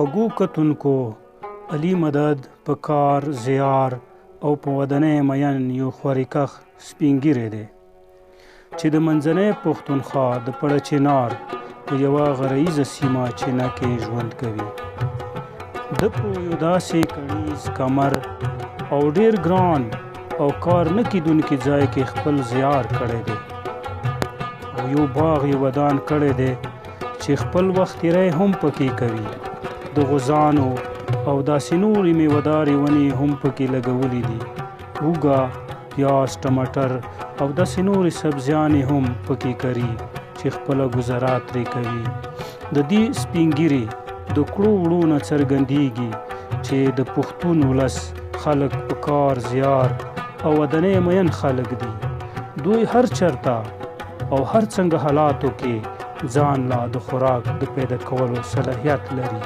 خوږو کتونکو علي مدد په کار زیار او په ودانۍ مین یو خورکخ سپین ږیری دی چې د منځنۍ پښتونخوا د پړه چنار په یوه غرایزه سیمه چینه کې ژوند کوي. د په یو داسې کڼیز کمر او ډیر ګران او کار نه کیدونکي ځای کې خپل زیار کړی دی او یو باغ یې ودان کړی دی چې خپل وخت تیری هم پکې کوي. د غوزانو او داسې نورې میوهدارې ونې هم پکې لګولې دي. هوږه، پیاز، ټماټر او داسې نورې سبزیانې هم پکې کري چې خپله ګذرا ترې کوي. د دې سپین ږیري د کړو وړو نه څرګندېږي چې د پښتون ولس خلک په کار زیار او ودانۍ مین خلک دي. دوی هر چرته او هر څنګه حالاتو کې ځان لا د خوراک د پیدا کولو صلاحیت لري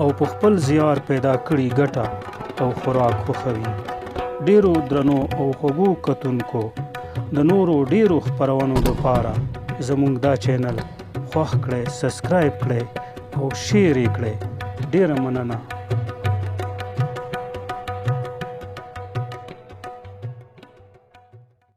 او په خپل زیار پیدا کړي ګټه او خوراک خوښوي. ډیرو درنو او خوږو کتونکو د نورو ډیرو خپرونو لپاره زموږ دا چینل خوښ کړئ، سبسکرایب کړئ او شیر یې کړئ. ډیره مننه.